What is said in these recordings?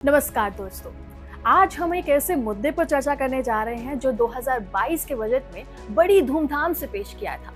नमस्कार दोस्तों। आज हम एक ऐसे मुद्दे पर चर्चा करने जा रहे हैं जो 2022 के बजट में बड़ी धूमधाम से पेश किया था,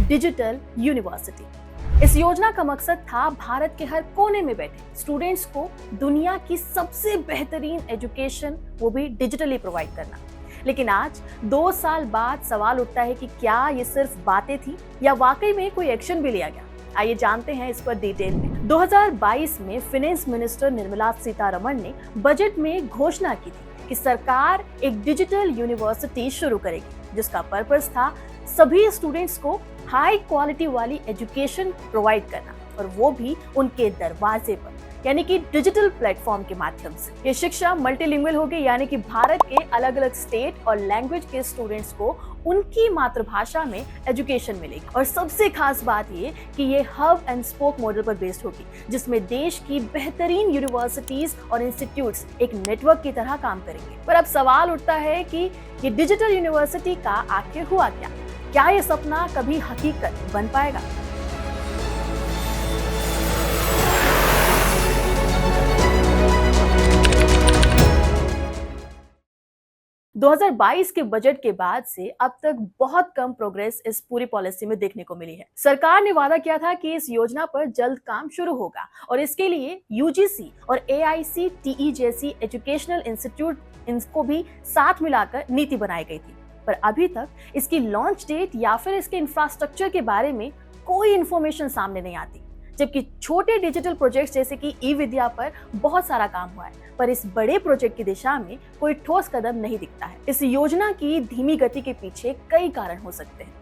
डिजिटल यूनिवर्सिटी। इस योजना का मकसद था भारत के हर कोने में बैठे स्टूडेंट्स को दुनिया की सबसे बेहतरीन एजुकेशन, वो भी डिजिटली प्रोवाइड करना। लेकिन आज 2 साल बाद सवाल उठता है कि क्या ये सिर्फ बातें थी या वाकई में कोई एक्शन भी लिया गया। आइए जानते हैं इस पर डिटेल में। 2022 में फाइनेंस मिनिस्टर निर्मला सीतारमण ने बजट में घोषणा की थी कि सरकार एक डिजिटल यूनिवर्सिटी शुरू करेगी, जिसका पर्पस था सभी स्टूडेंट्स को हाई क्वालिटी वाली एजुकेशन प्रोवाइड करना, और वो भी उनके दरवाजे पर, यानी कि डिजिटल प्लेटफॉर्म के माध्यम से। ये शिक्षा मल्टीलिंगुअल होगी, यानी कि भारत के अलग अलग स्टेट और लैंग्वेज के स्टूडेंट्स को उनकी मातृभाषा में एजुकेशन मिलेगी। और सबसे खास बात ये कि ये हब एंड स्पोक मॉडल पर बेस्ड होगी, जिसमें देश की बेहतरीन यूनिवर्सिटीज और इंस्टीट्यूट्स एक नेटवर्क की तरह काम करेंगे। पर अब सवाल उठता है कि ये डिजिटल यूनिवर्सिटी का आखिर हुआ क्या ये सपना कभी हकीकत बन पाएगा? दो 2022 के बजट के बाद से अब तक बहुत कम प्रोग्रेस इस पूरी पॉलिसी में देखने को मिली है। सरकार ने वादा किया था कि इस योजना पर जल्द काम शुरू होगा और इसके लिए यूजीसी और एआईसीटीई जैसी एजुकेशनल इंस्टीट्यूट इनको भी साथ मिलाकर नीति बनाई गई थी। पर अभी तक इसकी लॉन्च डेट या फिर इसके इंफ्रास्ट्रक्चर के बारे में कोई इंफॉर्मेशन सामने नहीं आती। जबकि छोटे डिजिटल प्रोजेक्ट्स जैसे कि ई विद्या पर बहुत सारा काम हुआ है, पर इस बड़े प्रोजेक्ट की दिशा में कोई ठोस कदम नहीं दिखता है। इस योजना की धीमी गति के पीछे कई कारण हो सकते हैं,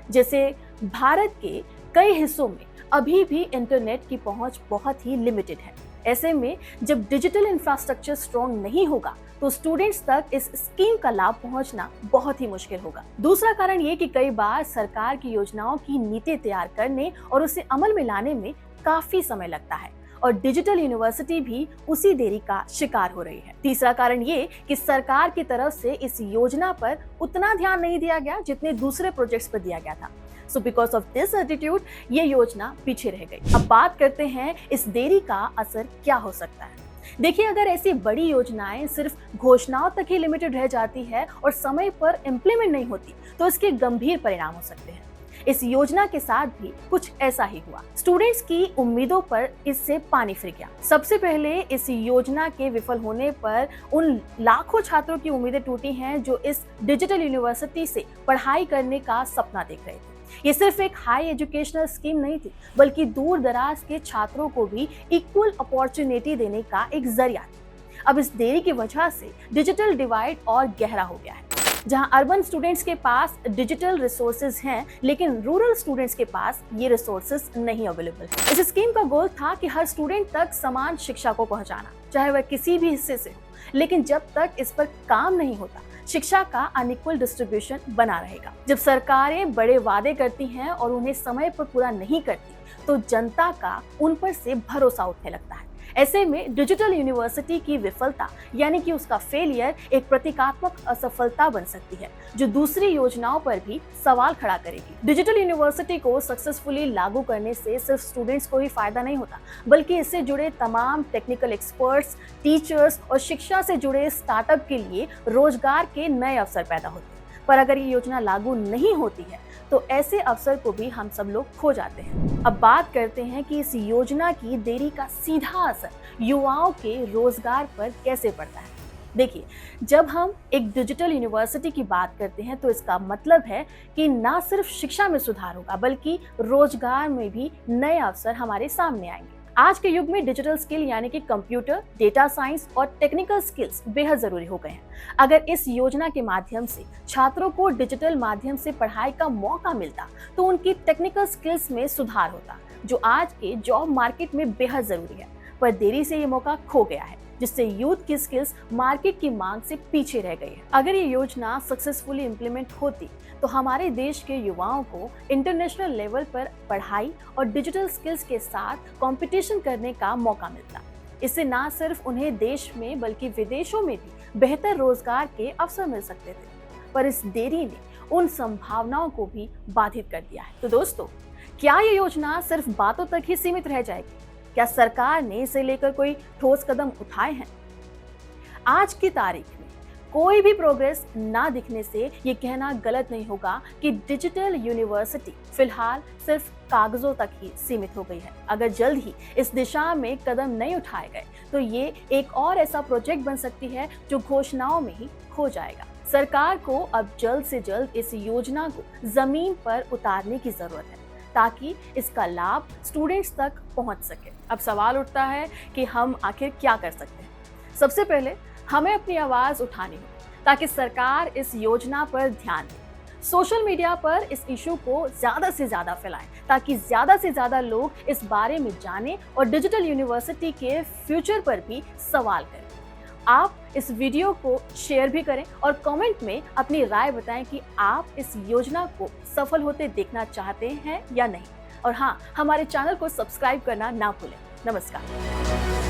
जैसे भारत के कई हिस्सों में अभी भी इंटरनेट की पहुंच बहुत ही लिमिटेड है। ऐसे में जब डिजिटल इंफ्रास्ट्रक्चर स्ट्रॉन्ग नहीं होगा तो स्टूडेंट्स तक इस स्कीम का लाभ पहुंचना बहुत ही मुश्किल होगा। दूसरा कारण ये कि कई बार सरकार की योजनाओं की नीति तैयार करने और उसे अमल में लाने में काफी समय लगता है, और डिजिटल यूनिवर्सिटी भी उसी देरी का शिकार हो रही है। तीसरा कारण ये कि सरकार की तरफ से इस योजना पर उतना ध्यान नहीं दिया गया जितने दूसरे प्रोजेक्ट्स पर दिया गया था। So because of this attitude ये योजना पीछे रह गई। अब बात करते हैं इस देरी का असर क्या हो सकता है। देखिए, अगर ऐसी बड़ी योजनाएं सिर्फ घोषणाओं तक ही लिमिटेड रह जाती है और समय पर इम्प्लीमेंट नहीं होती तो इसके गंभीर परिणाम हो सकते हैं। इस योजना के साथ भी कुछ ऐसा ही हुआ। स्टूडेंट्स की उम्मीदों पर इससे पानी फिर गया। सबसे पहले इस योजना के विफल होने पर उन लाखों छात्रों की उम्मीदें टूटी हैं जो इस डिजिटल यूनिवर्सिटी से पढ़ाई करने का सपना देख रहे थे। ये सिर्फ एक हाई एजुकेशनल स्कीम नहीं थी, बल्कि दूर दराज के छात्रों को भी इक्वल अपॉर्चुनिटी देने का एक जरिया था। अब इस देरी की वजह से डिजिटल डिवाइड और गहरा हो गया है। जहां अर्बन स्टूडेंट्स के पास डिजिटल रिसोर्सेज हैं, लेकिन रूरल स्टूडेंट्स के पास ये रिसोर्सेज नहीं अवेलेबल है। इस स्कीम का गोल था कि हर स्टूडेंट तक समान शिक्षा को पहुंचाना, चाहे वह किसी भी हिस्से से हो। लेकिन जब तक इस पर काम नहीं होता, शिक्षा का अनइक्वल डिस्ट्रीब्यूशन बना रहेगा। जब सरकारें बड़े वादे करती हैं और उन्हें समय पर पूरा नहीं करती, तो जनता का उन पर से भरोसा उठने लगता है। ऐसे में डिजिटल यूनिवर्सिटी की विफलता, यानी कि उसका फेलियर, एक प्रतीकात्मक असफलता बन सकती है जो दूसरी योजनाओं पर भी सवाल खड़ा करेगी। डिजिटल यूनिवर्सिटी को सक्सेसफुली लागू करने से सिर्फ स्टूडेंट्स को ही फायदा नहीं होता, बल्कि इससे जुड़े तमाम टेक्निकल एक्सपर्ट्स, टीचर्स और शिक्षा से जुड़े स्टार्टअप के लिए रोजगार के नए अवसर पैदा होते हैं। पर अगर ये योजना लागू नहीं होती है तो ऐसे अवसर को भी हम सब लोग खो जाते हैं। अब बात करते हैं कि इस योजना की देरी का सीधा असर युवाओं के रोजगार पर कैसे पड़ता है। देखिए, जब हम एक डिजिटल यूनिवर्सिटी की बात करते हैं तो इसका मतलब है कि ना सिर्फ शिक्षा में सुधार होगा, बल्कि रोजगार में भी नए अवसर हमारे सामने आएंगे। आज के युग में डिजिटल स्किल, यानी कि कंप्यूटर, डेटा साइंस और टेक्निकल स्किल्स बेहद जरूरी हो गए हैं। अगर इस योजना के माध्यम से छात्रों को डिजिटल माध्यम से पढ़ाई का मौका मिलता तो उनकी टेक्निकल स्किल्स में सुधार होता, जो आज के जॉब मार्केट में बेहद जरूरी है। पर देरी से ये मौका खो गया है, जिससे यूथ की स्किल्स मार्केट की मांग से पीछे रह गई है। अगर ये योजना सक्सेसफुली इम्प्लीमेंट होती तो हमारे देश के युवाओं को इंटरनेशनल लेवल पर पढ़ाई और डिजिटल स्किल्स के साथ कंपटीशन करने का मौका मिलता। इससे ना सिर्फ उन्हें देश में बल्कि विदेशों में भी बेहतर रोजगार के अवसर मिल सकते थे। पर इस देरी ने उन संभावनाओं को भी बाधित कर दिया है। तो दोस्तों, क्या ये योजना सिर्फ बातों तक ही सीमित रह जाएगी? क्या सरकार ने इसे लेकर कोई ठोस कदम उठाए हैं? आज की तारीख में कोई भी प्रोग्रेस ना दिखने से ये कहना गलत नहीं होगा कि डिजिटल यूनिवर्सिटी फिलहाल सिर्फ कागजों तक ही सीमित हो गई है। अगर जल्द ही इस दिशा में कदम नहीं उठाए गए तो ये एक और ऐसा प्रोजेक्ट बन सकती है जो घोषणाओं में ही खो जाएगा। सरकार को अब जल्द से जल्द इस योजना को जमीन पर उतारने की जरूरत है ताकि इसका लाभ स्टूडेंट्स तक पहुंच सके। अब सवाल उठता है कि हम आखिर क्या कर सकते हैं। सबसे पहले हमें अपनी आवाज उठानी होगी ताकि सरकार इस योजना पर ध्यान दे। सोशल मीडिया पर इस इशू को ज्यादा से ज्यादा फैलाएं ताकि ज्यादा से ज्यादा लोग इस बारे में जानें और डिजिटल यूनिवर्सिटी के फ्यूचर पर भी सवाल करें। आप इस वीडियो को शेयर भी करें और कमेंट में अपनी राय बताएं कि आप इस योजना को सफल होते देखना चाहते हैं या नहीं। और हाँ, हमारे चैनल को सब्सक्राइब करना ना भूलें। नमस्कार।